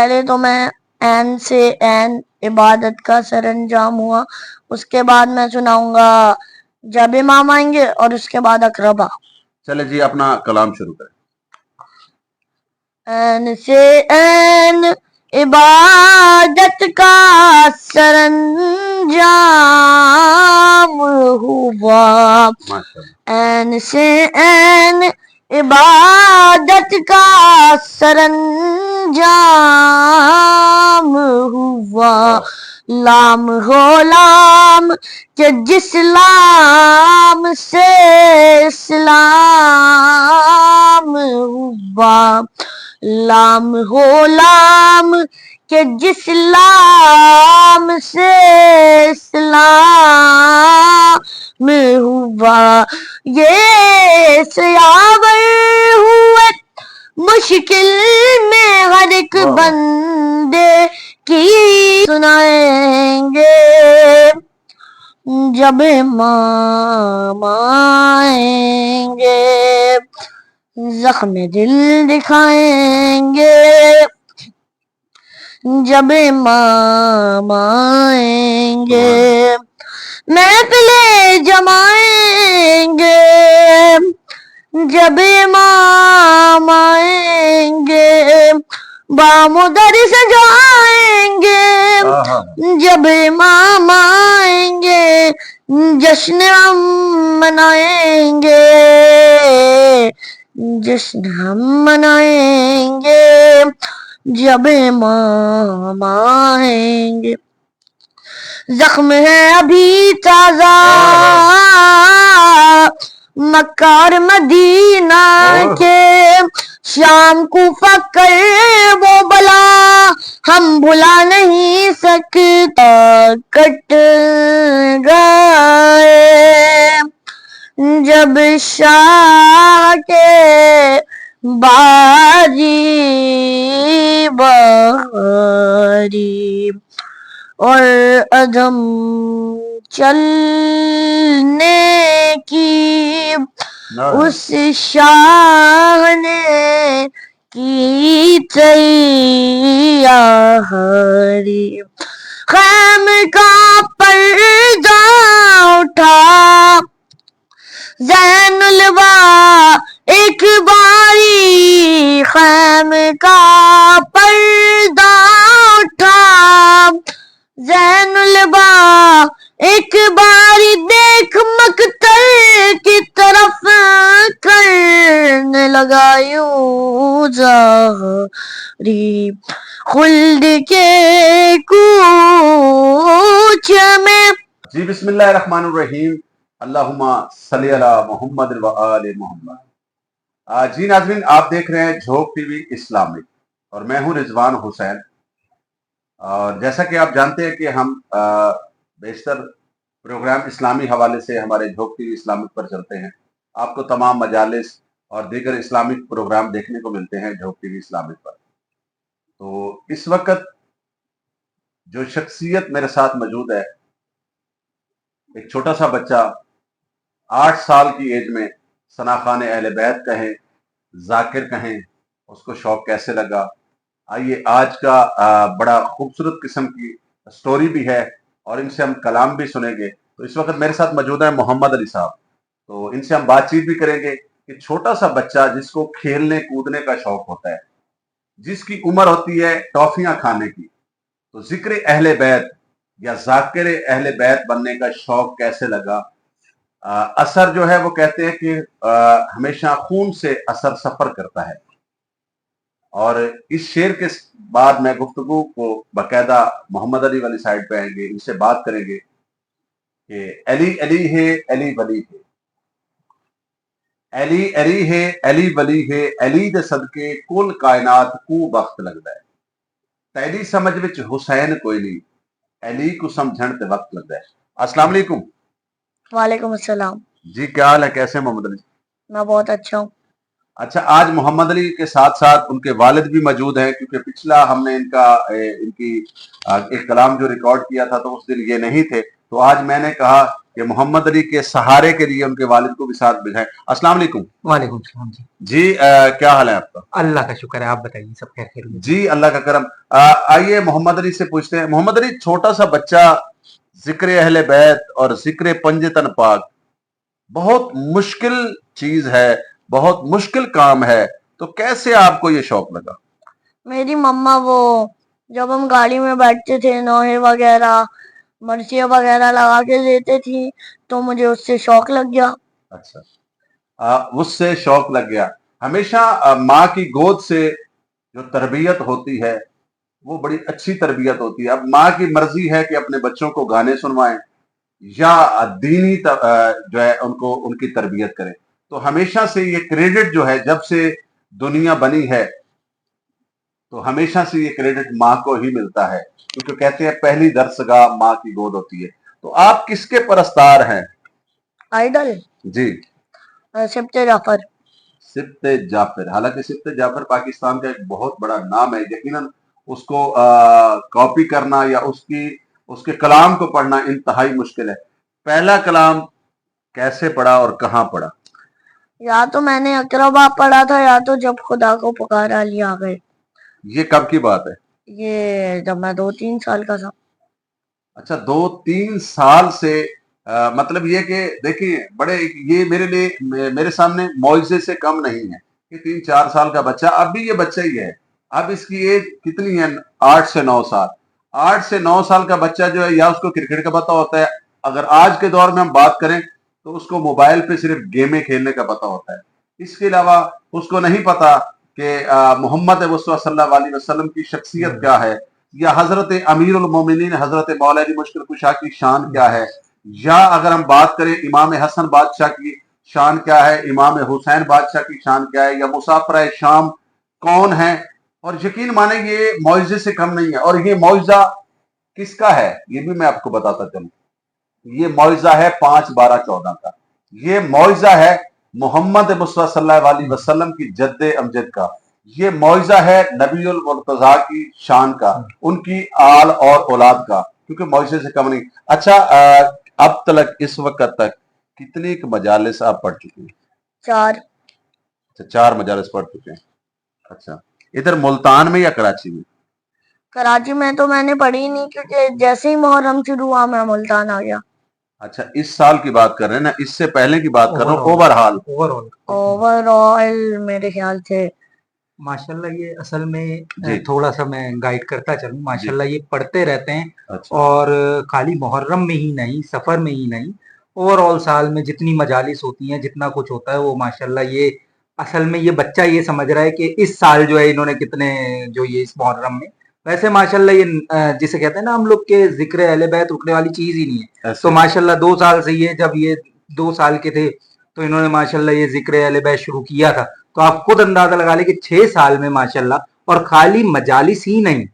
پہلے تو میں این سے این عبادت کا سر انجام ہوا، اس کے بعد میں سناؤں گا جب امام آئیں گے، اور اس کے بعد اقربا۔ چلے جی اپنا کلام شروع کریں۔ این سے این عبادت کا سر انجام ہوا، این سے این عبادت کا سر انجام ہوا، لام ہو لام کہ جس لام سے اسلام ہوا، لام ہو لام کہ جس لام سے اسلام ہوا، یہ سیاور ہوئے مشکل میں ہر ایک بندے کی سنائیں گے، جب امام آئیں گے، زخم دل دکھائیں گے، جب امام آئیں گے، محفلیں جمائیں گے، جب امام آئیں گے، بام و در سجائیں گے، جب امام آئیں گے، جشن ہم منائیں گے، جشن ہم منائیں گے، جب امام آئیں گے، زخم ہے ابھی تازہ مکہ اور مدینہ کے، شام کوفہ کر وہ بلا ہم بھلا نہیں سکتا، کٹ گئے جب شاہ کے باری باری، اور عدم چلنے کی اس شاہ نے کی تیاری، خیم کا پردہ اٹھا زین الوا ایک باری، خیم کا پردہ اٹھا زین الوا ایک باری، دیکھ مقتل کی طرف کرنے لگا یوں ظاہری، خلد کے کوچ میں۔ جی بسم اللہ الرحمن الرحیم، اللہم صلی علی محمد و آل محمد۔ جی ناظرین، آپ دیکھ رہے ہیں جھوک ٹی وی اسلامک، اور میں ہوں رضوان حسین۔ اور جیسا کہ آپ جانتے ہیں کہ ہم بیشتر پروگرام اسلامی حوالے سے ہمارے جھوک ٹی وی اسلامک پر چلتے ہیں، آپ کو تمام مجالس اور دیگر اسلامک پروگرام دیکھنے کو ملتے ہیں جھوک ٹی وی اسلامک پر۔ تو اس وقت جو شخصیت میرے ساتھ موجود ہے، ایک چھوٹا سا بچہ 8 سال کی ایج میں ثنا خان اہل بیت کہیں، ذاکر کہیں، اس کو شوق کیسے لگا، آئیے آج کا بڑا خوبصورت قسم کی سٹوری بھی ہے، اور ان سے ہم کلام بھی سنیں گے۔ تو اس وقت میرے ساتھ موجود ہے محمد علی صاحب، تو ان سے ہم بات چیت بھی کریں گے کہ چھوٹا سا بچہ جس کو کھیلنے کودنے کا شوق ہوتا ہے، جس کی عمر ہوتی ہے ٹافیاں کھانے کی، تو ذکر اہل بیت یا ذاکر اہل بیت بننے کا شوق کیسے لگا۔ اثر جو ہے وہ کہتے ہیں کہ ہمیشہ خون سے اثر سفر کرتا ہے، اور اس شعر کے بعد میں گفتگو کو باقاعدہ محمد علی والی سائڈ پہ آئیں گے، ان سے بات کریں گے کہ علی علی ہے علی ولی ہے، علی علی ہے علی ولی ہے، علی دے صدقے کل کائنات کو بخت لگتا ہے، تیری سمجھ وچ حسین کوئی نہیں، علی کو سمجھن تے وقت لگتا ہے۔ السلام علیکم۔ وعلیکم السلام۔ جی کیا حال ہے، کیسے محمد علی؟ میں بہت اچھا ہوں۔ اچھا، آج محمد علی کے ساتھ ساتھ ان کے والد بھی موجود ہیں، کیونکہ پچھلا ہم نے ان کی ایک کلام جو ریکارڈ کیا تھا تو اس دن یہ نہیں تھے، تو آج میں نے کہا کہ محمد علی کے سہارے کے لیے ان کے والد کو بھی ساتھ بجھائیں۔ السلام علیکم۔ وعلیکم السلام۔ جی کیا حال ہے آپ کا؟ اللہ کا شکر ہے، آپ بتائیے سب خیر؟ جی اللہ کا کرم۔ आइए मोहम्मद अली से पूछते हैं। मोहम्मद अली, छोटा सा बच्चा जिक्र अहले बैत और जिक्र पंजतन पाक बहुत मुश्किल चीज है, बहुत मुश्किल काम है, तो कैसे आपको ये शौक लगा? मेरी मम्मा वो जब हम गाड़ी में बैठते थे नोहे वगैरह मर्चियाँ वगैरह लगा के देते थी तो मुझे उससे शौक लग गया। अच्छा, उससे शौक लग गया। हमेशा माँ की गोद से जो तरबियत होती है वो बड़ी अच्छी तरबियत होती है। अब माँ की मर्जी है कि अपने बच्चों को गाने सुनवाएं या दीनी जो है उनको उनकी तरबियत करें। तो हमेशा से ये क्रेडिट जो है, जब से दुनिया बनी है तो हमेशा से ये क्रेडिट माँ को ही मिलता है, क्योंकि कहते हैं पहली दरसगाह माँ की गोद होती है। तो आप किसके परस्तार हैं? आइडल जी, सिप्ते जाफर। सिप्ते जाफर। हालांकि सिप्ते जाफर पाकिस्तान का एक बहुत बड़ा नाम है, यकीनन उसको कॉपी करना या उसके कलाम को पढ़ना इंतहाई मुश्किल है। पहला कलाम कैसे पढ़ा और कहाँ पढ़ा? या तो मैंने अकरबा पढ़ा था या तो जब खुदा को पुकारा लिया आ गए। ये कब की बात है? ये जब मैं 2-3 साल का था। अच्छा, 2-3 साल से मतलब ये कि देखिए, बड़े ये मेरे लिए मेरे सामने मौइजे से कम नहीं है कि 3-4 साल का बच्चा, अब भी ये बच्चा ही है। अब इसकी एज कितनी है? 8 से 9 साल। 8 से 9 साल का बच्चा जो है, या उसको क्रिकेट का पता होता है, अगर आज के दौर में हम बात करें तो उसको मोबाइल पे सिर्फ गेमें खेलने का पता होता है। इसके अलावा उसको नहीं पता कि मोहम्मद मुस्तफा सल्लल्लाहु अलैहि वसल्लम की शख्सियत क्या है, या हजरत अमीरुल मोमिनीन हजरत मौला अली मुश्किल कुशा की शान क्या है, या अगर हम बात करें इमाम हसन बादशाह की शान क्या है, इमाम हुसैन बादशाह की शान क्या है, या मुसाफिर शाम कौन है। और यकीन माने ये मौइजे से कम नहीं है। और ये मौइजा किसका है ये भी मैं आपको बताता चलूं। ये मौइजा है 5-12-14 का। ये मौइजा है मोहम्मद मुस्तफा सल्लल्लाहु अलैहि वसल्लम की जद्दे अमजद का। ये मौइजा है नबीउल मुर्तजा की शान का, उनकी आल और औलाद का, क्योंकि मौइजे से कम नहीं। अच्छा, अब तक इस वक्त तक कितनी मजालिस आप पढ़ चुके हैं? 4। अच्छा, 4 मजालिस पढ़ चुके हैं। अच्छा, इधर मुल्तान में या कराची में? कराची में तो मैंने पढ़ी नहीं क्योंकि जैसे ही मुहर्रम शुरू हुआ मैं मुल्तान आ गया। अच्छा, इस साल की बात कर रहे हैं ना, इससे पहले की बात कर रहा हूँ। ओवरऑल ओवरऑल मेरे ख्याल से माशाल्लाह ये असल में जी। थोड़ा सा मैं गाइड करता चलूं। माशाल्लाह ये पढ़ते रहते हैं। अच्छा। और खाली मुहर्रम में ही नहीं, सफर में ही नहीं, ओवरऑल साल में जितनी मजालिस होती हैं, जितना कुछ होता है, वो माशाल्लाह ये असल में ये बच्चा ये समझ रहा है कि इस साल जो है इन्होंने कितने जो ये इस मुहर्रम में, वैसे माशाल्लाह ये जिसे कहते हैं ना हम लोग के जिक्र अहले बैत रुकने वाली चीज ही नहीं है। ऐसे। तो माशाल्लाह 2 साल से ये, जब ये 2 साल के थे तो इन्होंने माशाल्लाह ये जिक्र अहले बैत शुरू किया था। तो आप खुद अंदाजा लगा लें कि 6 साल में माशाल्लाह, और खाली मजालिस ही नहीं,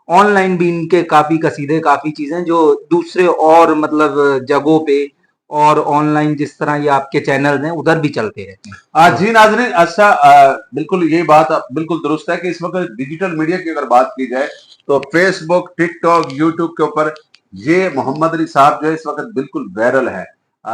ऑनलाइन भी इनके काफी कसीदे, काफी चीजें जो दूसरे और मतलब जगहों पे और ऑनलाइन जिस तरह ये आपके चैनल हैं उधर भी चलते रहते हैं। जी नाज़रीन, अच्छा, बिल्कुल ये बात बिल्कुल दुरुस्त है कि इस वक्त डिजिटल मीडिया की अगर बात की जाए तो फेसबुक, टिकटॉक, यूट्यूब के ऊपर ये मोहम्मद अली साहब जो है इस वक्त बिल्कुल वायरल है,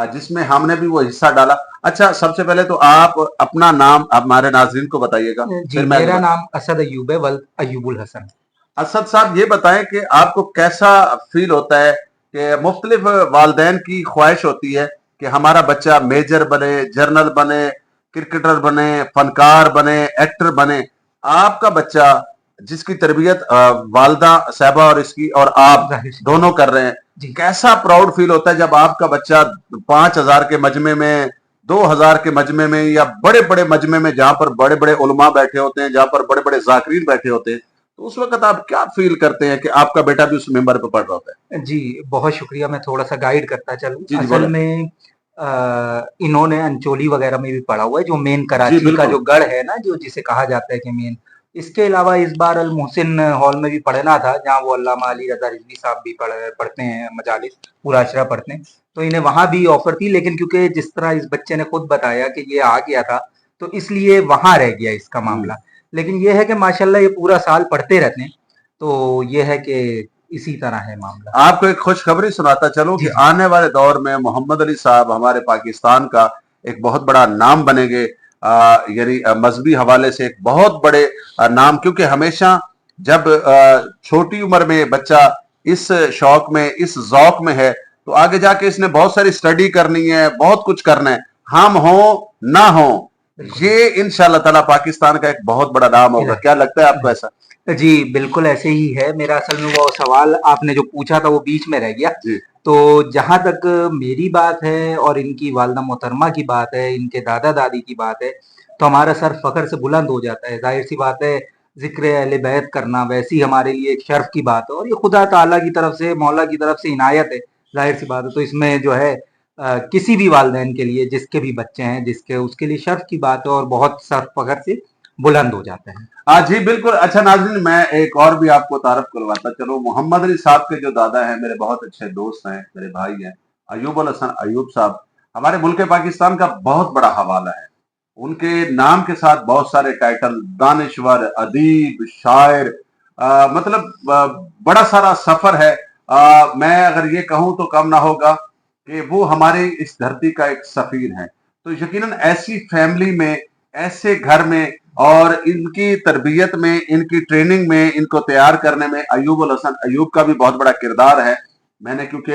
जिसमें हमने भी वो हिस्सा डाला। अच्छा, सबसे पहले तो आप अपना नाम हमारे नाज़रीन को बताइएगा। जी, मेरा नाम असद अयूब है, वल्द अयूबुल हसन। असद साहब, ये बताएं कि आपको कैसा फील होता है कि मुख्तलिफ वालदैन की ख्वाहिश होती है कि हमारा बच्चा मेजर बने, जर्नल बने, क्रिकेटर बने, फनकार बने, एक्टर बने। आपका बच्चा जिसकी तरबियत वालदा साहबा और इसकी और आप दोनों कर रहे हैं, कैसा प्राउड फील होता है जब आपका बच्चा 5,000 के मजमे में, 2,000 के मजमे में, या बड़े बड़े मजमे में जहां पर बड़े बड़े उलमा बैठे होते हैं, जहां पर बड़े बड़े जाकिरीन बैठे होते हैं, तो उस वक्त आप क्या फील करते हैं कि आपका बेटा भी उस मेंबर पे पढ़ रहा होता है? जी, बहुत शुक्रिया। मैं थोड़ा सा गाइड करता चलूं। जी, असल में इन्होंने अंचोली वगैरह में भी पढ़ा हुआ है, जो मेन कराची का जो गढ़ है ना, जो जिसे कहा जाता है कि मेन। इसके अलावा इस बार अल मोहसिन हॉल में भी पढ़ना था, जहाँ वो अल्लामा अली रजा रिजवी साहब भी पढ़ते हैं मजालिस, पूरा अशरा पढ़ते हैं। तो इन्हें वहां भी ऑफर थी, लेकिन क्योंकि जिस तरह इस बच्चे ने खुद बताया कि ये आ गया था, तो इसलिए वहां रह गया इसका मामला। लेकिन ये है कि माशाल्लाह ये पूरा साल पढ़ते रहते हैं, तो ये है कि इसी तरह है मामला। आपको एक खुशखबरी सुनाता चलूं कि आने वाले दौर में मोहम्मद अली साहब हमारे पाकिस्तान का एक बहुत बड़ा नाम बनेंगे, यानी मजहबी हवाले से एक बहुत बड़े नाम, क्योंकि हमेशा جب چھوٹی عمر میں بچہ اس شوق میں اس ذوق میں ہے تو آگے جا کے اس نے بہت ساری اسٹڈی کرنی ہے, بہت کچھ کرنا ہے, ہم ہوں نہ ہوں, یہ انشاءاللہ تعالیٰ پاکستان کا ایک بہت بڑا نام ہوگا. کیا لگتا ہے آپ کو ایسا؟ جی بالکل ایسے ہی ہے. میرا اصل میں وہ سوال آپ نے جو پوچھا تھا وہ بیچ میں رہ گیا. تو جہاں تک میری بات ہے اور ان کی والدہ محترمہ کی بات ہے, ان کے دادا دادی کی بات ہے, تو ہمارا سر فخر سے بلند ہو جاتا ہے. ظاہر سی بات ہے ذکر اہل بیت کرنا ویسی ہمارے لیے ایک شرف کی بات ہے, اور یہ خدا تعالیٰ کی طرف سے, مولا کی طرف سے عنایت ہے. ظاہر سی بات ہے, تو اس میں جو ہے کسی بھی والدین کے لیے جس کے بھی بچے ہیں جس کے اس کے لیے شرف کی بات ہے اور بہت سر فخر سے بلند ہو جاتا ہے. ہاں جی بالکل. اچھا ناظرین, میں ایک اور بھی آپ کو تعارف کرواتا چلو. محمد علی صاحب کے جو دادا ہیں میرے بہت اچھے دوست ہیں, میرے بھائی ہیں, ایوب الحسن ایوب صاحب ہمارے ملک پاکستان کا بہت بڑا حوالہ ہے. ان کے نام کے ساتھ بہت سارے ٹائٹل, دانشور, ادیب, شاعر, مطلب بڑا سارا سفر ہے. میں اگر یہ کہوں تو کم نہ ہوگا کہ وہ ہمارے اس دھرتی کا ایک سفیر ہیں. تو یقیناً ایسی فیملی میں, ایسے گھر میں, اور ان کی تربیت میں, ان کی ٹریننگ میں, ان کو تیار کرنے میں ایوب الحسن ایوب کا بھی بہت بڑا کردار ہے. میں نے کیونکہ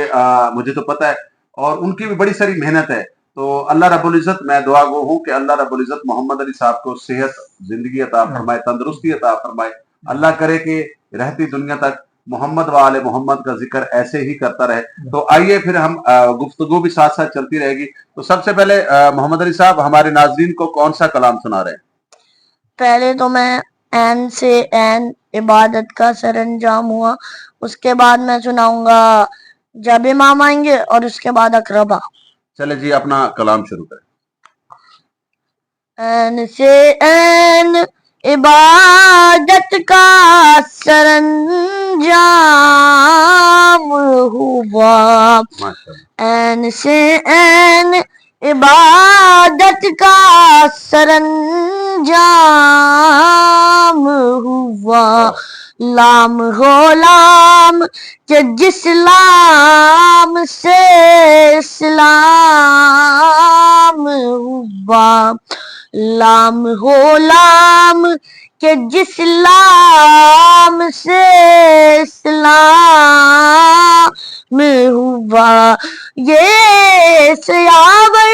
مجھے تو پتہ ہے, اور ان کی بھی بڑی ساری محنت ہے. تو اللہ رب العزت, میں دعا گو ہوں کہ اللہ رب العزت محمد علی صاحب کو صحت, زندگی عطا فرمائے, تندرستی عطا فرمائے. اللہ کرے کہ رہتی دنیا تک محمد و آل محمد کا ذکر ایسے ہی کرتا رہے. تو آئیے پھر ہم گفتگو بھی ساتھ ساتھ چلتی رہے گی. تو سب سے پہلے محمد علی صاحب ہمارے ناظرین کو کون سا کلام سنا رہے ہیں؟ پہلے تو میں این سے این عبادت کا سر انجام ہوا, اس کے بعد میں سناؤں گا جب امام آئیں گے, اور اس کے بعد اقربا. چلے جی اپنا کلام شروع کریں. این سے این عبادت کا سر انجام ہوا, این سے این عبادت کا سر انجام ہوا. لام ہو لام کہ جس لام سے اسلام ہوا, لام ہو لام کہ جس لام سے اسلام ہوا. یہ سیاور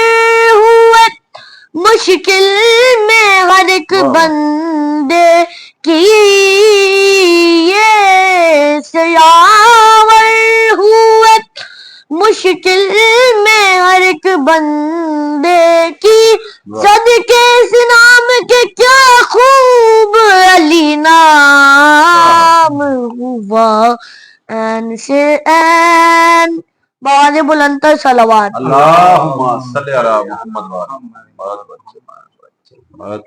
ہوئے مشکل میں ہر ایک بندے کی, یہ سیاور ہوئے مشکل میں ہر ایک بندے کی, صدقے اس نام کے کیا خوب علی نام ہوا. این سے این بآواز بلند تر صلوات. اللہم صلی علی محمد.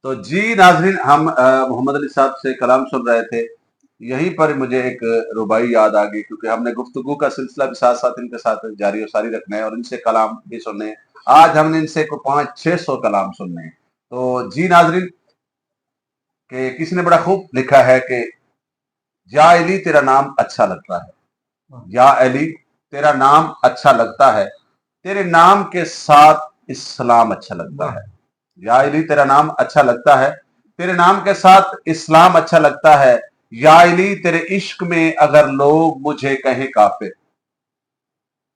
تو جی ناظرین, ہم محمد علی صاحب سے کلام سن رہے تھے. یہیں پر مجھے ایک ربائی یاد آ گئی, کیونکہ ہم نے گفتگو کا سلسلہ بھی ساتھ ساتھ ان کے ساتھ جاری و ساری رکھنا ہے, اور ان سے کلام بھی سننے ہیں. آج ہم نے ان سے 500-600 کلام سننے ہیں. تو جی ناظرین, کہ کسی نے بڑا خوب لکھا ہے کہ یا علی تیرا نام اچھا لگتا ہے, یا علی تیرا نام اچھا لگتا ہے, تیرے نام کے ساتھ اسلام اچھا لگتا ہے. یا علی تیرا نام اچھا لگتا ہے, تیرے نام کے ساتھ اسلام اچھا لگتا ہے. یا علی تیرے عشق میں اگر لوگ مجھے کہیں کافر,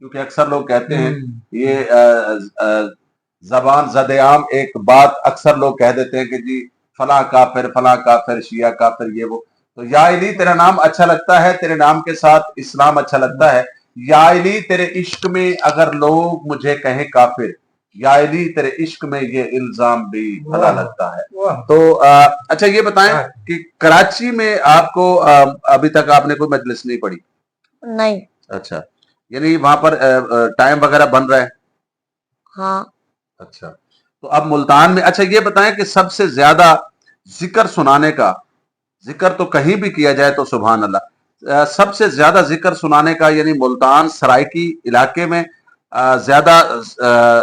کیونکہ اکثر لوگ کہتے ہیں, یہ زبان زد عام ایک بات اکثر لوگ کہہ دیتے ہیں کہ جی فلاں کافر, فلاں کافر, شیعہ کافر, یہ وہ. تو یا علی تیرا نام اچھا لگتا ہے, تیرے نام کے ساتھ اسلام اچھا لگتا ہے. یا علی تیرے عشق میں اگر لوگ مجھے کہیں کافر, یا علی تیرے عشق میں یہ الزام بھی بھلا لگتا ہے. تو اچھا یہ بتائیں کہ کراچی میں آپ کو ابھی تک آپ نے کوئی مجلس نہیں پڑھی؟ نہیں. اچھا, یعنی وہاں پر ٹائم وغیرہ بن رہا ہے؟ ہاں. اچھا, تو اب ملتان میں, اچھا یہ بتائیں کہ سب سے زیادہ ذکر سنانے کا, ذکر تو کہیں بھی کیا جائے تو سبحان اللہ, سب سے زیادہ ذکر سنانے کا یعنی ملتان سرائکی علاقے میں زیادہ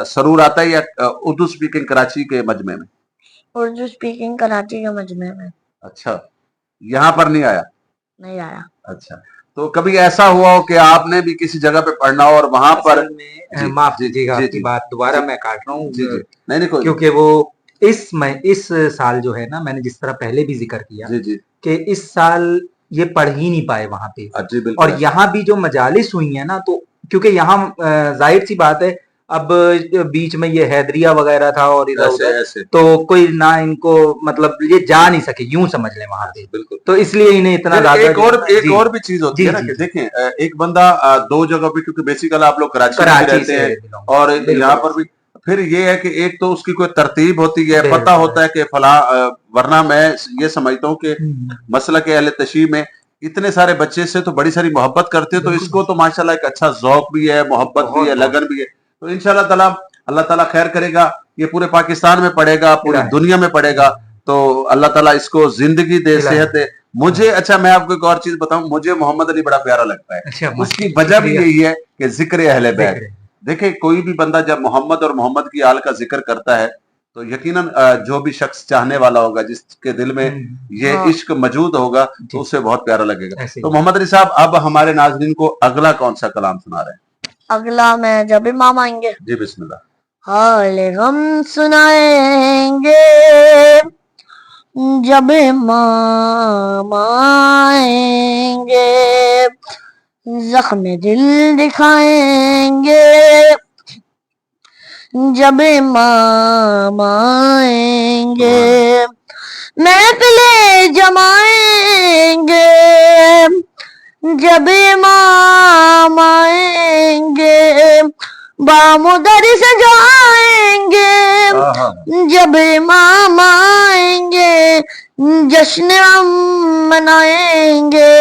سرور آتا ہے یا اردو سپیکنگ کراچی کے مجمع میں؟ اردو سپیکنگ کراچی کے مجمع میں. اچھا, یہاں پر نہیں آیا؟ نہیں آیا. اچھا, تو کبھی ایسا ہوا ہو کہ آپ نے بھی کسی جگہ پہ پڑھنا ہو اور وہاں پر, معاف کیجیے گا آپ کی بات دوبارہ میں کاٹ رہا ہوں, نہیں کیونکہ وہ इस साल जो है ना, मैंने जिस तरह पहले भी जिक्र किया जी जी कि इस साल ये पढ़ ही नहीं पाए वहां पे, जी बिल्कुल और यहाँ भी जो मजालिस हुई है ना, तो क्योंकि यहाँ जाहिर सी बात है, अब बीच में ये हैदरिया वगैरह था और इधर ऐसे उधर, ऐसे तो कोई ना इनको, मतलब ये जा नहीं सके, यूं समझ लें वहां पे, बिल्कुल। तो इसलिए इन्हें इतना फिर ज्यादा एक जो है और ना, एक जी और भी चीज होती जी है ना जी कि जी, देखें, एक बंदा दो जगह पे, क्योंकि बेसिकली आप लोग कराची में भी कराची रहते से हैं belong और करते हैं, यहाँ बिल्कुल पर भी, फिर ये है कि एक तो उसकी कोई तरतीब होती है, पता बिल्कुल, होता है कि फला, वरना मैं ये समझता हूँ कि हम्म, मसला के अहले तशी में इतने सारे बच्चे से तो बड़ी सारी मोहब्बत करते हैं, तो बिल्कुल इसको तो माशाल्लाह एक अच्छा ज़ौक भी है, मोहब्बत भी बहुत है, बहुत लगन भी है। तो इंशाल्लाह ताला अल्लाह ताला खैर करेगा, ये पूरे पाकिस्तान में पड़ेगा, पूरी इलाही दुनिया में पड़ेगा, तो अल्लाह ताला इसको जिंदगी दे, इलाही सेहत दे। मुझे, अच्छा मैं आपको एक और चीज बताऊं, मुझे मोहम्मद अली बड़ा प्यारा लगता है। अच्छा, उसकी माशाल्लाह, वजह भी शुक्रिया, यही है कि जिक्र अहले बैत। जिक्र है, देखे, कोई भी बंदा जब मोहम्मद और मोहम्मद की आल का जिक्र करता है, तो यकीनन जो भी शख्स चाहने वाला होगा, जिसके दिल में ये हाँ इश्क मौजूद होगा, तो जी, उसे बहुत प्यारा लगेगा। ऐसे तो ही, मोहम्मद अली साहब, अब हमारे नाजरीन को अगला कौन सा कलाम सुना रहे हैं? अगला मैं जब इमाम आएंगे जी बिस्मिल्लाह। हाल गम सुनाएंगे, जब इमाम आएंगे, जख्म दिल दिखाएंगे, जब इमाम आएंगे, महफिले जमाएंगे, जब इमाम आएंगे, बामुदर सजाएंगे, जब इमाम आएंगे, जश्न हम मनाएंगे,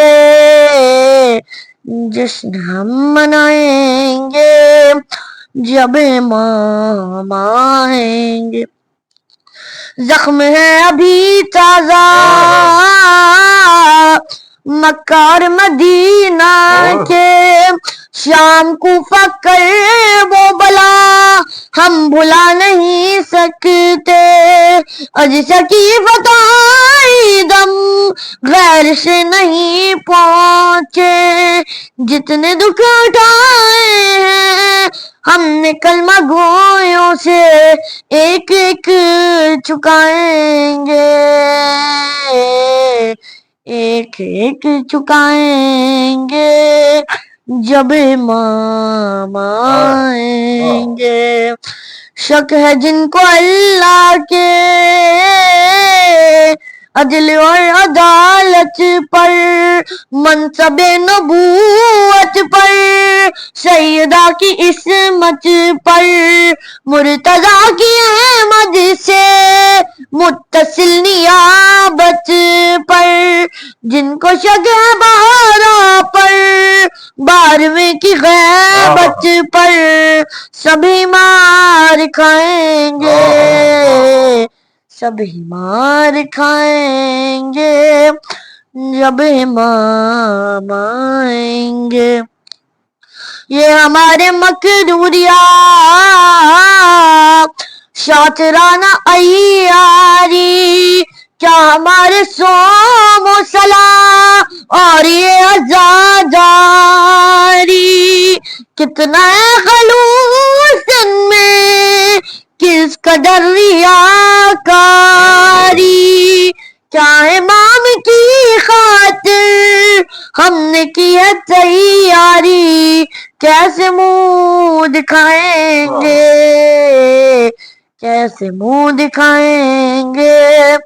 जश्न हम मनाएंगे, जब इमाम आएंगे। जख्म है अभी ताजा मक्का और मदीना के, शाम कूफा कर वो बला हम भुला नहीं सकते, अज सकी फताई दम गैर से नहीं पहुंचे, जितने दुख उठाए हैं हमने कलमा गोयों से, एक एक चुकाएंगे, एक एक चुकाएंगे, जब इमाम आएंगे। शक है जिनको अल्लाह के अदल और अदालत पर, मनसबे नबूवत पर, सैयदा की इस्मत पर, मुर्तजा की अहमद से मुत्तसिल नियाबत पर, जिनको शक है बारह पर, बारहवें की गैबत पर, सभी मार खाएंगे, सभी मार खाएंगे, जब इमाम आएंगे। ये हमारे मकदूरिया शातराना अय्यारी, क्या हमारे सोम सला और ये आजादारी, कितना है खलूस इनमें, किस कदर रियाकारी, क्या इमाम की खातिर हमने की है तैयारी, कैसे मुंह दिखाएंगे, कैसे मुंह दिखाएंगे,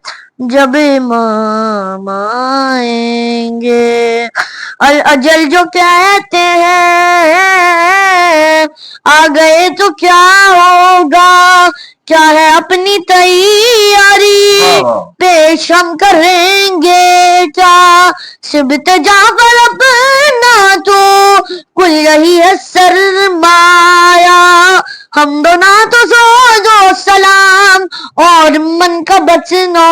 जब इमाम आएंगे। अल अजल जो कहते हैं आ गए तो क्या होगा, क्या है अपनी तैयारी, पेश हम करेंगे क्या सिबत जाफर अपना, तो कुल यही है सरमाया, हम दो ना तो सोजो सलाम और मन का बचना,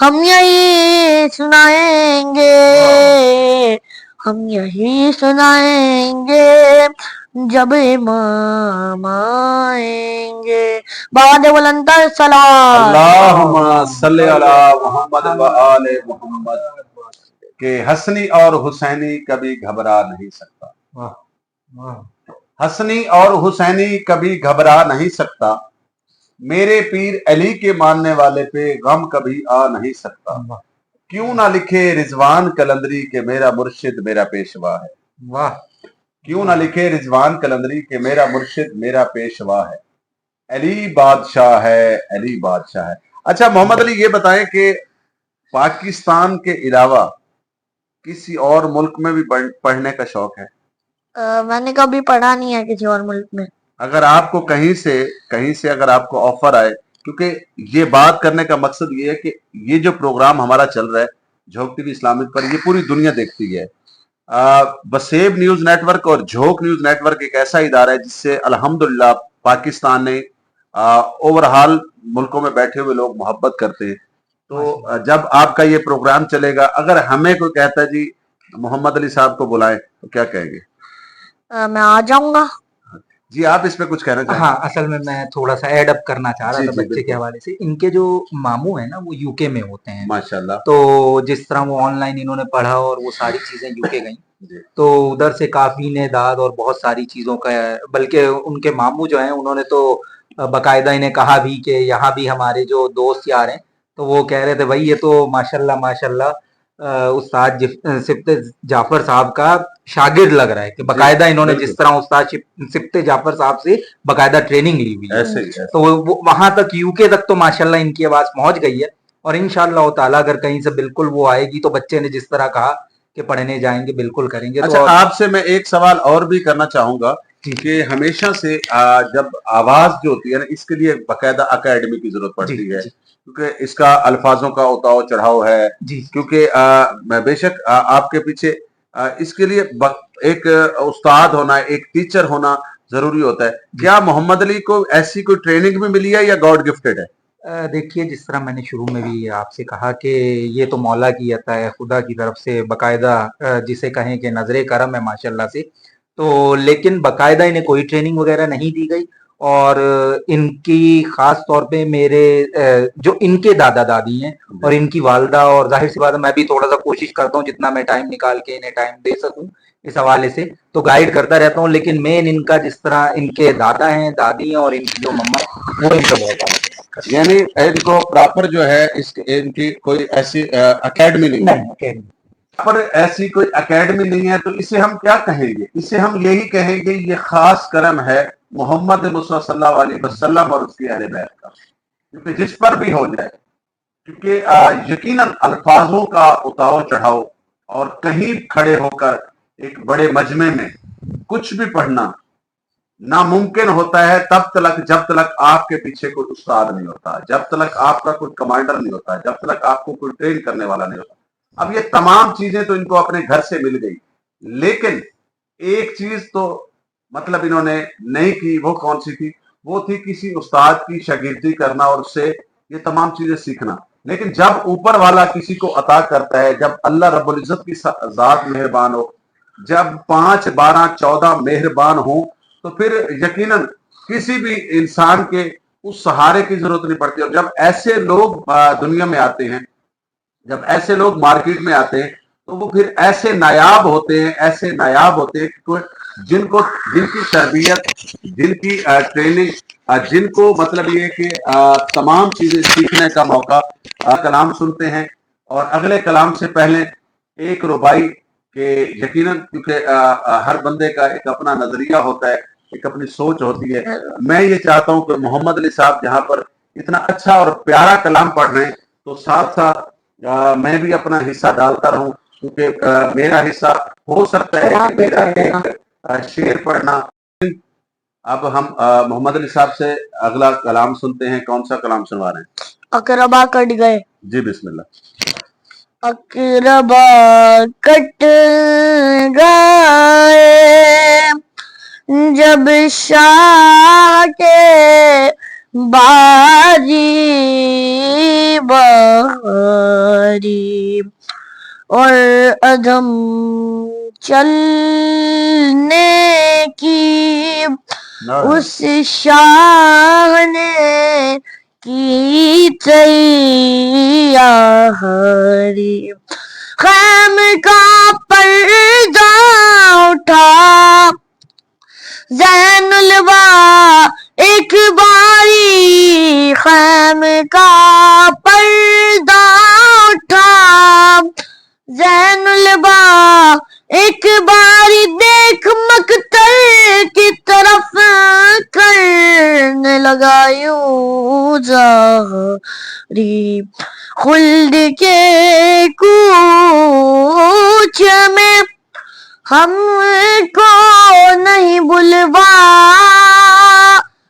हम यही सुनाएंगे, हम यही सुनाएंगे, जब इमाम आएंगे। बाद बुलंदर सलाम अल्लाहुम्मा सल्ली अला मुहम्मद व आले मुहम्मद, के हसनी और हुसैनी कभी घबरा नहीं सकता। वाह वाह, हसनी और हुसैनी कभी घबरा नहीं सकता, मेरे पीर अली के मानने वाले पे गम कभी आ नहीं सकता, क्यों ना लिखे रिजवान कलंदरी के मेरा मुर्शिद मेरा पेशवा है। वाह, क्यों ना लिखे रिजवान कलंदरी के मेरा मुर्शिद मेरा पेशवा है, अली बादशाह है, अली बादशाह है। अच्छा मोहम्मद अली, ये बताएं कि पाकिस्तान के अलावा किसी और मुल्क में भी पढ़ने का शौक है? मैंने कभी पढ़ा नहीं है किसी और मुल्क में। अगर आपको कहीं से अगर आपको ऑफर आए, क्योंकि ये बात करने का मकसद ये है कि ये जो प्रोग्राम हमारा चल रहा है झोंक टीवी इस्लामिक पर, ये पूरी दुनिया देखती है। वसेब न्यूज नेटवर्क और झोंक न्यूज नेटवर्क एक ऐसा इदारा है जिससे अल्हम्दुलिल्लाह पाकिस्तान ने ओवरऑल मुल्कों में बैठे हुए लोग मोहब्बत करते हैं। तो जब आपका ये प्रोग्राम चलेगा, अगर हमें कोई कहता है जी मोहम्मद अली साहब को बुलाएं, तो क्या कहेंगे? मैं आ जाऊंगा। जी आप इस पे कुछ कहना चाहेंगे? हाँ, असल में मैं थोड़ा सा ऐड अप करना चाह रहा जी था जी बच्चे के बिल्कुल, हवाले से। इनके जो मामू है ना वो यूके में होते हैं, माशाल्लाह। तो जिस तरह वो ऑनलाइन इन्होंने पढ़ा और वो सारी चीजें यूके गई, जी तो उधर से काफी नेदाद और बहुत सारी चीजों का, बल्कि उनके मामू जो हैं उन्होंने तो बकायदा इन्हें कहा भी कि यहाँ भी हमारे जो दोस्त यार हैं, तो वो कह रहे थे भाई ये तो माशाल्लाह माशाल्लाह उस्ताद सिफ्ते जाफर साहब का शागिर्द लग रहा है, कि जी बकायदा इन्होंने बिल्कुल, जिस तरह उस्ताद सिफ्ते जाफर साहब से बकायदा ट्रेनिंग ली हुई है, ऐसे ही ऐसे। तो वो वहां तक यूके तक तो माशाल्लाह इनकी आवाज पहुंच गई है। और इंशाअल्लाह ताला अगर कहीं से बिल्कुल वो आएगी तो बच्चे ने जिस तरह कहा कि पढ़ने जाएंगे बिल्कुल करेंगे। तो अच्छा और आपसे मैं एक सवाल और भी करना चाहूंगा जी कि हमेशा से जब आवाज जो होती है ना, इसके लिए बाकायदा अकेडमी की जरूरत जी पड़ती है, जी क्योंकि इसका अल्फाजों का उतार चढ़ाव है। जी क्योंकि बेशक आपके पीछे इसके लिए एक उस्ताद होना, एक टीचर होना जरूरी होता है। क्या मोहम्मद अली को ऐसी कोई ट्रेनिंग भी मिली है या गॉड गिफ्टेड है? देखिए, जिस तरह मैंने शुरू में भी आपसे कहा कि ये तो मौला की अता है, खुदा की तरफ से बकायदा जिसे कहें कि नजरे करम है माशाल्लाह से। तो लेकिन बकायदा इन्हें कोई ट्रेनिंग वगैरह नहीं दी गई। और इनकी खास तौर पे मेरे जो इनके दादा दादी हैं और इनकी वालदा, और जाहिर सी बात है मैं भी थोड़ा सा कोशिश करता हूँ जितना मैं टाइम निकाल के इन्हें टाइम दे सकूं इस हवाले से, तो गाइड करता रहता हूँ। लेकिन मेन इनका जिस तरह इनके दादा हैं, दादी हैं और इनकी जो मम्मा है, वो इनको बहुत यानी इनको प्रॉपर जो है इनकी कोई ऐसी अकेडमी नहीं है। नहीं। पर ऐसी कोई एकेडमी नहीं है, तो इसे हम क्या कहेंगे? इसे हम यही कहेंगे ये खास करम है मोहम्मद मुस्तफा सल्लल्लाहु अलैहि वसल्लम और उसकी अहले बैत का, क्योंकि जिस पर भी हो जाए, क्योंकि यकीनन अल्फाजों का उतार चढ़ाव और कहीं खड़े होकर एक बड़े मजमे में कुछ भी पढ़ना नामुमकिन होता है तब तक जब तक आपके पीछे कोई उस्ताद नहीं होता, जब तक आपका कोई कमांडर नहीं होता, जब तक आपको कोई ट्रेन करने वाला नहीं होता। अब ये तमाम चीजें तो इनको अपने घर से मिल गई, लेकिन एक चीज तो मतलब इन्होंने नहीं की। वो कौन सी थी? वो थी किसी उस्ताद की शागिर्दी करना और उससे ये तमाम चीजें सीखना। लेकिन जब ऊपर वाला किसी को अता करता है, जब अल्लाह रब्बुल इज्जत की जात मेहरबान हो, जब 5, 12, 14 मेहरबान हो, तो फिर यकीनन किसी भी इंसान के उस सहारे की जरूरत नहीं पड़ती। और जब ऐसे लोग दुनिया में आते हैं, जब ऐसे लोग मार्केट में आते हैं, तो वो फिर ऐसे नायाब होते हैं, ऐसे नायाब होते हैं कि जिनकी तरबियत, जिनकी ट्रेनिंग, जिनको मतलब ये कि तमाम चीजें सीखने का मौका, कलाम सुनते हैं। और अगले कलाम से पहले एक रुबाई के यकीनन, क्योंकि हर बंदे का एक अपना नजरिया होता है, एक अपनी सोच होती है। मैं ये चाहता हूं कि मोहम्मद अली साहब जहां पर इतना अच्छा और प्यारा कलाम पढ़ रहे हैं, तो साथ साथ मैं भी अपना हिस्सा डालता रहूं, क्योंकि मेरा हिस्सा हो सकता है कि मेरा एक शेर पढ़ना। अब हम मोहम्मद अली साहब से अगला कलाम सुनते हैं। कौन सा कलाम सुनवा रहे हैं? अकरबा कट गए। जी बिस्मिल्लाह। अकरबा कट गए जब शाह के बाजी बहारी, और अदम चलने की उस शाह ने की तैयारी। खैम का पर्दा उठा ज़ैनुलवा एक बारी خلد کے کوچ میں ہم کو نہیں بلوا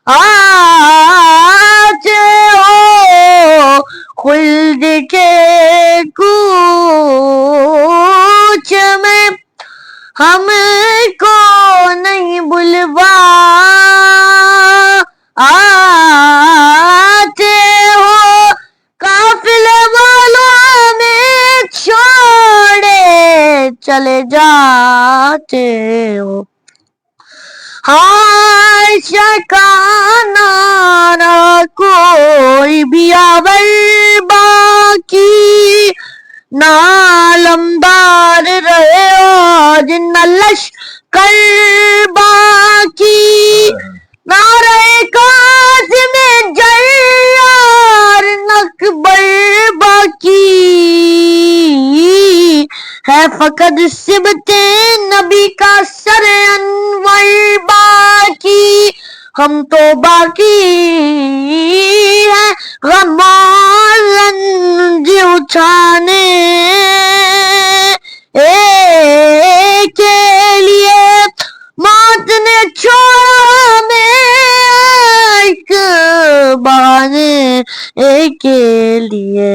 آتے ہو، خلد کے کوچ میں ہم کو نہیں بلوا آتے ہو، قافلے والوں ہمیں چھوڑے چلے جاتے ہو، عائشہ کا نہ کوئی بھی آور باقی، نالمدار رہے آج نہ لشکر باقی، نعرہ قاسم جیار نکبر باقی ہے، فقط سبط نبی کا سر انور باقی، ہم تو باقی ہے غم اور رنج اٹھانے کے لیے، موت نے چھوڑا ہمیں ایک بہانے کے لیے،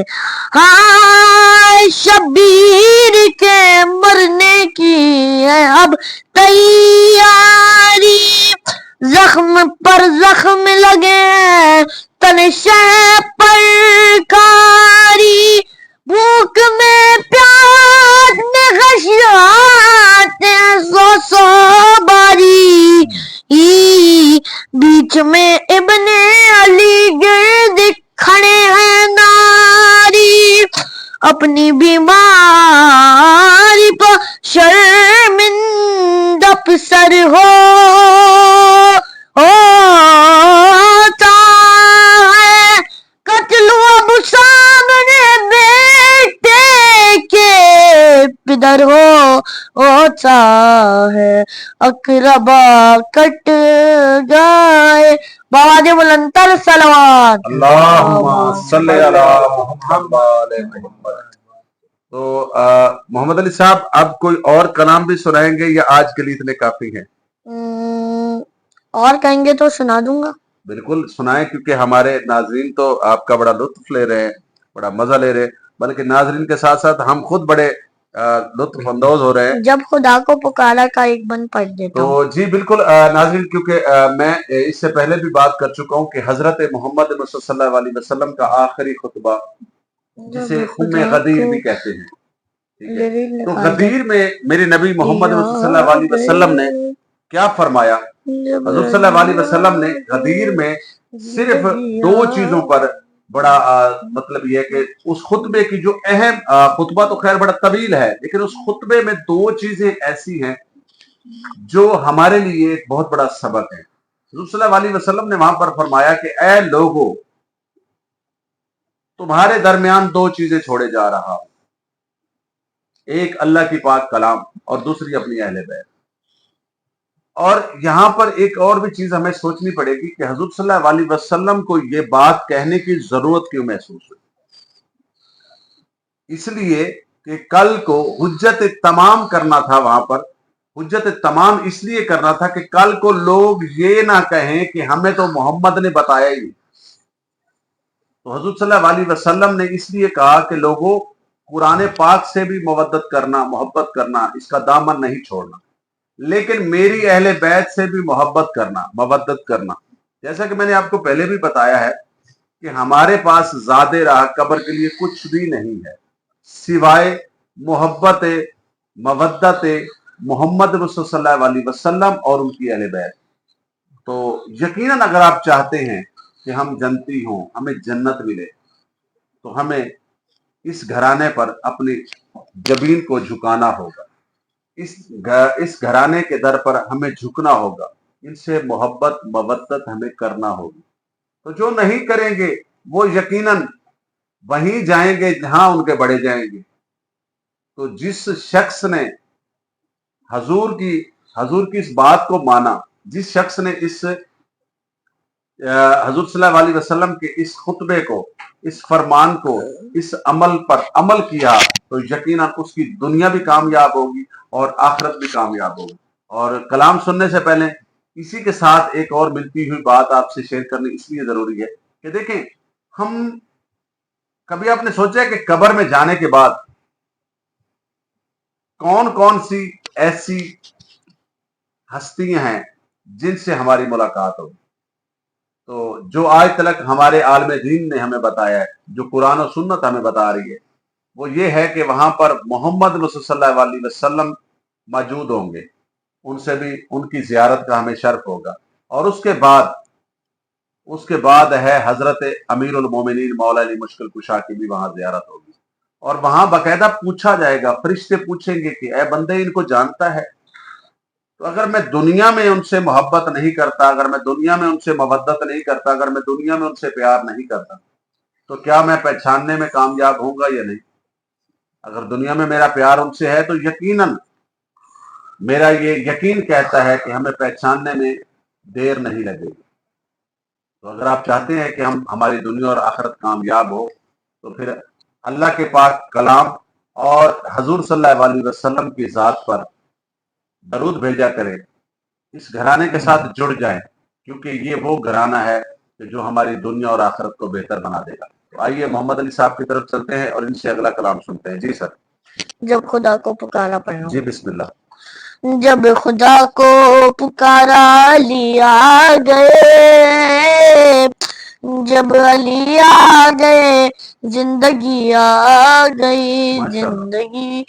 ہاں شبیر کے مرنے کی ہے اب تیاری، زخم پر زخم لگے تن شہ پر کاری، بھوک میں پیاس میں غشیاتے سو سو باری، بیچ میں ابن علی گرد کھڑے ہیں ناری، اپنی بیماری پر شرمندہ پسر ہوتا ہے، قتل اب سامنے بیٹے کے پدر ہوتا ہے، اقربا کٹ گئے، بآواز بلندتر صلوات اللہم صلی علی محمد وعلی محمد۔ تو محمد علی صاحب اب کوئی اور کلام بھی سنائیں گے یا آج کے لیے اتنے کافی ہیں؟ اور کہیں گے تو سنا دوں گا۔ بالکل سنائیں، کیونکہ ہمارے ناظرین تو آپ کا بڑا لطف لے رہے ہیں، بڑا مزہ لے رہے ہیں، بلکہ ناظرین کے ساتھ ساتھ ہم خود بڑے لطف اندوز ہو رہے ہیں۔ جب خدا کو پکارا کا ایک بند پڑھ دیتا ہوں۔ تو جی بالکل ناظرین، کیونکہ میں اس سے پہلے بھی بات کر چکا ہوں کہ حضرت محمد صلی اللہ علیہ وسلم کا آخری خطبہ جسے ام غدیر بھی کہتے ہیں، تو غدیر میں میرے نبی محمد صلی اللہ علیہ وسلم نے کیا فرمایا؟ حضور صلی اللہ علیہ وسلم نے غدیر میں صرف دو چیزوں پر بڑا مطلب یہ کہ اس خطبے کی جو اہم خطبہ تو خیر بڑا طویل ہے، لیکن اس خطبے میں دو چیزیں ایسی ہیں جو ہمارے لیے ایک بہت بڑا سبق ہے۔ حضور صلی اللہ علیہ وسلم نے وہاں پر فرمایا کہ اے لوگو، تمہارے درمیان دو چیزیں چھوڑے جا رہا ہوں، ایک اللہ کی پاک کلام اور دوسری اپنی اہل بیت۔ اور یہاں پر ایک اور بھی چیز ہمیں سوچنی پڑے گی کہ حضور صلی اللہ علیہ وسلم کو یہ بات کہنے کی ضرورت کیوں محسوس ہوئی؟ اس لیے کہ کل کو حجت تمام کرنا تھا، وہاں پر حجت تمام اس لیے کرنا تھا کہ کل کو لوگ یہ نہ کہیں کہ ہمیں تو محمد نے بتایا ہی۔ تو حضور صلی اللہ علیہ وسلم نے اس لیے کہا کہ لوگوں، قرآن پاک سے بھی محبت کرنا، اس کا دامن نہیں چھوڑنا، لیکن میری اہل بیت سے بھی محبت کرنا۔ جیسا کہ میں نے آپ کو پہلے بھی بتایا ہے کہ ہمارے پاس زاد راہ قبر کے لیے کچھ بھی نہیں ہے سوائے محبت مودت محمد رسول صلی اللہ علیہ وسلم اور ان کی اہل بیت۔ تو یقیناً اگر آپ چاہتے ہیں کہ ہم جنتی ہوں، ہمیں جنت ملے، تو ہمیں اس گھرانے پر اپنی جبین کو جھکانا ہوگا، اس گھرانے کے در پر ہمیں جھکنا ہوگا، ان سے محبت مودت ہمیں کرنا ہوگی۔ تو جو نہیں کریں گے وہ یقیناً وہیں جائیں گے جہاں ان کے بڑے جائیں گے۔ تو جس شخص نے حضور کی اس بات کو مانا، جس شخص نے اس हजूर सल्लल्लाहु अलैहि वसल्लम के इस खुतबे को, इस फरमान को, इस अमल पर अमल किया तो यकीनन उसकी दुनिया भी कामयाब होगी और आखिरत भी कामयाब होगी। और कलाम सुनने से पहले इसी के साथ एक और मिलती हुई बात आपसे शेयर करनी इसलिए जरूरी है कि देखें, हम कभी आपने सोचा है कि कब्र में जाने के बाद कौन कौन सी ऐसी हस्तियां हैं जिनसे हमारी मुलाकात होगी? तो जो आज तक हमारे आलम दीन ने हमें बताया है, जो कुरान और सुन्नत हमें बता रही है, वो ये है कि वहां पर मोहम्मद सल्लल्लाहु अलैहि वसल्लम मौजूद होंगे, उनसे भी उनकी जियारत का हमें शर्फ होगा। और उसके बाद है हजरत अमीरुल मोमिनीन मौला अली मुश्किल कुशा की भी वहां जियारत होगी। और वहां बाकायदा पूछा जाएगा, फरिश्ते पूछेंगे कि ए बंदे, इनको जानता है? तो अगर मैं दुनिया में उनसे मोहब्बत नहीं करता, अगर मैं दुनिया में उनसे मवद्दत नहीं करता, अगर मैं दुनिया में उनसे प्यार नहीं करता, तो क्या मैं पहचानने में कामयाब होऊंगा या नहीं? अगर दुनिया में मेरा प्यार उनसे है तो यकीनन मेरा ये यकीन कहता है कि हमें पहचानने में देर नहीं लगेगी। तो अगर आप चाहते हैं कि हमारी दुनिया और आखिरत कामयाब हो, तो फिर अल्लाह के पाक कलाम और हजूर सल्लल्लाहु अलैहि वसल्लम की ज़ात पर दरूद भेजा करें, इस घराने के साथ जुड़ जाएं, क्योंकि ये वो घराना है कि जो हमारी दुनिया और आखिरत को बेहतर बना देगा। तो आइए मोहम्मद अली साहब की तरफ चलते हैं और इनसे अगला कलाम सुनते हैं। जी सर। जब खुदा को पुकारा पढ़ना। जी बिस्मिल्लाह। जब खुदा को पुकारा लिया गए, जब अली आ गए जिंदगी आ गई, जिंदगी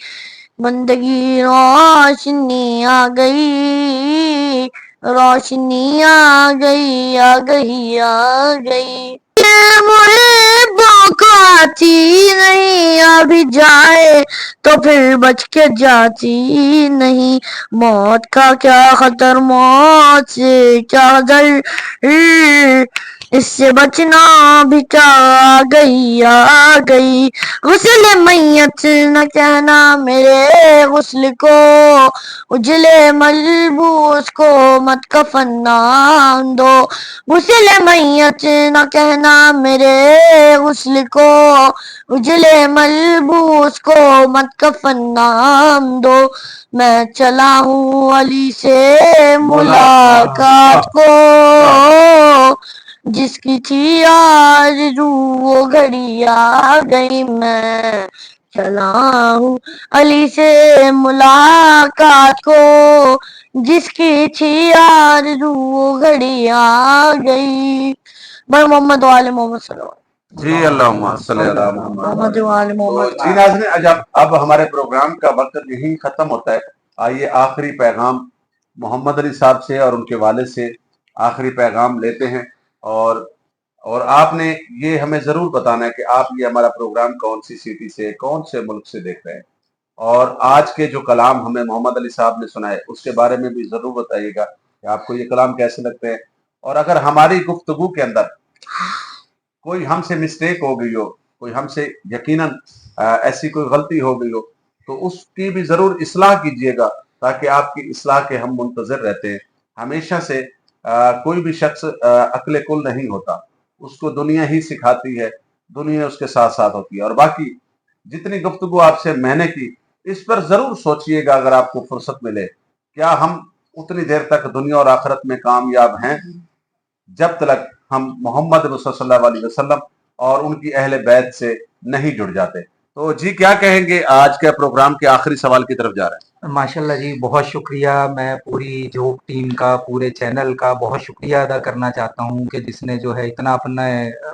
बंदगी रोशनी आ गई, रोशनी आ गई, आ गई, आ गई। मुझे को आती नहीं, अभी जाए तो फिर बच के जाती नहीं। मौत का क्या खतर, मौत से क्या डर, इससे बचना भी क्या, आ गई, आ गई। गुस्ल मैयत न कहना मेरे गुस्ल को, उजले मलबूस को मत कफन नाम दो। गुस्ल मैयत न कहना मेरे गुस्ल को, उजले मलबूस को मत कफन नाम दो। मैं चला हूँ अली से मुलाकात को, जिसकी थी आरज़ू वो घड़ी आ गई। मैं चला हूँ अली से मुलाकात को, जिसकी थी आरज़ू वो घड़ी आ गई। बर मोहम्मद वाले मोहम्मद सल्लल्लाहु जी अल्लाहुम्मा सल्ली अला मोहम्मद। वाले तो मोहम्मद। जी नाज़रीन, अब हमारे प्रोग्राम का वक्त यही खत्म होता है। आइए आखिरी पैगाम मोहम्मद अली साहब से और उनके वालिद से आखिरी पैगाम लेते हैं। और आपने ये हमें ज़रूर बताना है कि आप ये हमारा प्रोग्राम कौन सी सिटी से, कौन से मुल्क से देख रहे हैं, और आज के जो कलाम हमें मोहम्मद अली साहब ने सुनाए उसके बारे में भी ज़रूर बताइएगा कि आपको ये कलाम कैसे लगते हैं। और अगर हमारी गुफ्तगू के अंदर कोई हमसे मिस्टेक हो गई हो, कोई हमसे यकीनन ऐसी कोई गलती हो गई हो, तो उसकी भी ज़रूर इस्लाह कीजिएगा, ताकि आपकी इस्लाह के हम मुंतज़िर रहते हैं। हमेशा से कोई भी शख्स अक्ल कुल नहीं होता, उसको दुनिया ही सिखाती है, दुनिया उसके साथ साथ होती है। और बाकी जितनी गुफ्तगू आपसे मैंने की, इस पर ज़रूर सोचिएगा अगर आपको फुर्सत मिले, क्या हम उतनी देर तक दुनिया और आखिरत में कामयाब हैं जब तक हम मोहम्मद सल्लल्लाहु अलैहि वसल्लम और उनकी अहले बैत से नहीं जुड़ जाते। तो जी क्या कहेंगे, आज के प्रोग्राम के आखिरी सवाल की तरफ जा रहे हैं। माशाल्लाह जी, बहुत शुक्रिया। मैं पूरी जो टीम का, पूरे चैनल का बहुत शुक्रिया अदा करना चाहता हूं कि जिसने जो है इतना अपना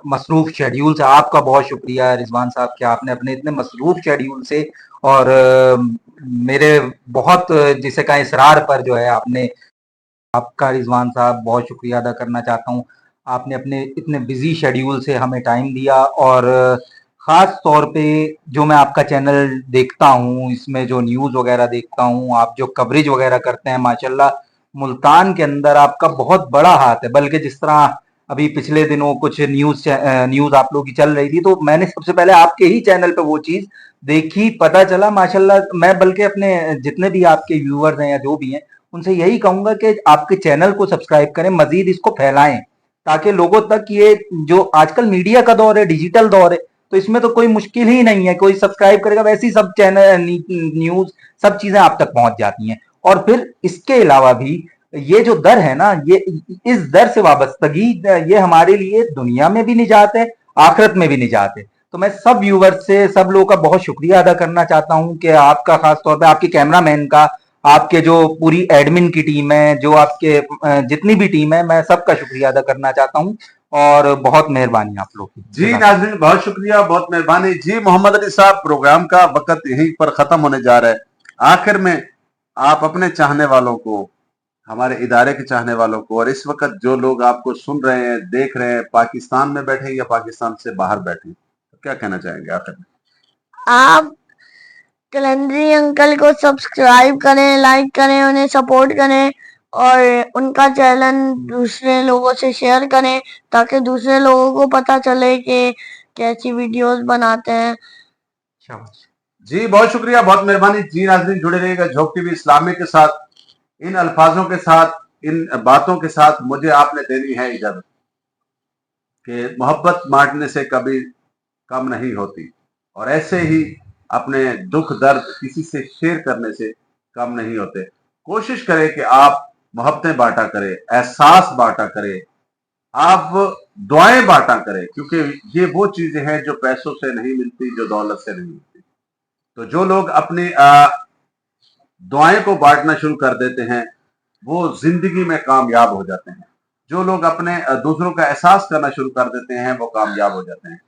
मसरूफ शेड्यूल से, आपका बहुत शुक्रिया रिजवान साहब कि आपने अपने इतने मसरूफ शेड्यूल से और मेरे बहुत जिसे कहा इसरार पर जो है आपने, आपका रिजवान साहब बहुत शुक्रिया अदा करना चाहता हूँ। आपने अपने इतने बिजी शेड्यूल से हमें टाइम दिया, और ख़ास तौर पे जो मैं आपका चैनल देखता हूँ, इसमें जो न्यूज़ वगैरह देखता हूँ, आप जो कवरेज वगैरह करते हैं, माशाल्लाह मुल्तान के अंदर आपका बहुत बड़ा हाथ है। बल्कि जिस तरह अभी पिछले दिनों कुछ न्यूज़ आप लोगों की चल रही थी, तो मैंने सबसे पहले आपके ही चैनल पे वो चीज़ देखी, पता चला माशाल्लाह। मैं बल्कि अपने जितने भी आपके व्यूअर्स हैं या जो भी हैं, उनसे यही कहूंगा कि आपके चैनल को सब्सक्राइब करें, मजीद इसको फैलाएं, ताकि लोगों तक ये जो आजकल मीडिया का दौर है, डिजिटल दौर है, तो इसमें तो कोई मुश्किल ही नहीं है, कोई सब्सक्राइब करेगा वैसे ही सब चैनल न्यूज सब चीजें आप तक पहुंच जाती हैं। और फिर इसके अलावा भी ये जो दर है ना, ये इस दर से वाबस्तगी ये हमारे लिए दुनिया में भी निजात है, आखिरत में भी निजात है। तो मैं सब व्यूवर्स से, सब लोगों का बहुत शुक्रिया अदा करना चाहता हूं कि आपका खास तौर पे आपके कैमरामैन का, आपके जो पूरी एडमिन की टीम है, जो आपके जितनी भी टीम है, मैं सबका शुक्रिया अदा करना चाहता हूं और बहुत मेहरबानी आप लोग की। जी नाज़रीन, बहुत शुक्रिया, बहुत मेहरबानी। जी मोहम्मद अली साहब, प्रोग्राम का वक्त यहीं पर खत्म होने जा रहा है। आखिर में आप अपने चाहने वालों को, हमारे इदारे के चाहने वालों को, और इस वक्त जो लोग आपको सुन रहे हैं, देख रहे हैं, पाकिस्तान में बैठे या पाकिस्तान से बाहर बैठे, तो क्या कहना चाहेंगे आखिर में? आप कलंदरी अंकल को सब्सक्राइब करें, लाइक करें, उन्हें सपोर्ट करें और उनका चैनल दूसरे लोगों से शेयर करें ताकि दूसरे लोगों को पता चले कि कैसी वीडियोस बनाते हैं। शाबाश। जी बहुत शुक्रिया, बहुत मेहरबानी। जी नाज़रीन, जुड़े रहिएगा झोंक टीवी इस्लामिक के साथ। इन अल्फाजों के साथ, इन बातों के साथ मुझे आपने देनी है इजाजत कि मोहब्बत बांटने से कभी कम नहीं होती, और ऐसे ही अपने दुख दर्द किसी से शेयर करने से कम नहीं होते। कोशिश करें कि आप मोहब्बतें बांटा करें, एहसास बांटा करें, आप दुआएं बांटा करें, क्योंकि ये वो चीजें हैं जो पैसों से नहीं मिलती, जो दौलत से नहीं मिलती। तो जो लोग अपनी दुआएं को बांटना शुरू कर देते हैं वो जिंदगी में कामयाब हो जाते हैं। जो लोग अपने दूसरों का एहसास करना शुरू कर देते हैं वो कामयाब हो जाते हैं।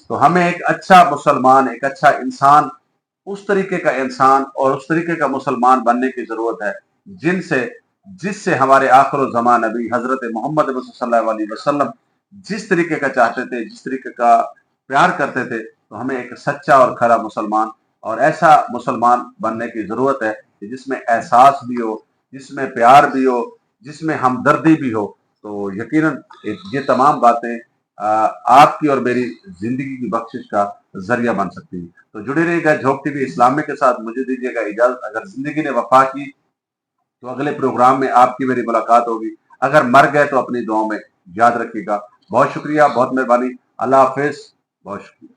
तो हमें एक अच्छा मुसलमान, एक अच्छा इंसान, उस तरीके का इंसान और उस तरीके का मुसलमान बनने की जरूरत है जिससे हमारे आखिर ज़मां नबी हजरत मोहम्मद सल्लल्लाहु अलैहि वसल्लम जिस तरीके का चाहते थे, जिस तरीके का प्यार करते थे, तो हमें एक सच्चा और खरा मुसलमान और ऐसा मुसलमान बनने की जरूरत है कि जिसमें एहसास भी हो, जिसमें प्यार भी हो, जिसमें हमदर्दी भी हो। तो यकीनन ये तमाम बातें आपकी और मेरी जिंदगी की बख्शिश का जरिया बन सकती है। तो जुड़े रहिएगा झोंक टीवी इस्लामिक के साथ। मुझे दीजिएगा इजाजत। अगर जिंदगी ने वफा की तो अगले प्रोग्राम में आपकी मेरी मुलाकात होगी। अगर मर गए तो अपनी दुआओं में याद रखिएगा। बहुत शुक्रिया, बहुत मेहरबानी। अल्लाह हाफिज, बहुत शुक्रिया।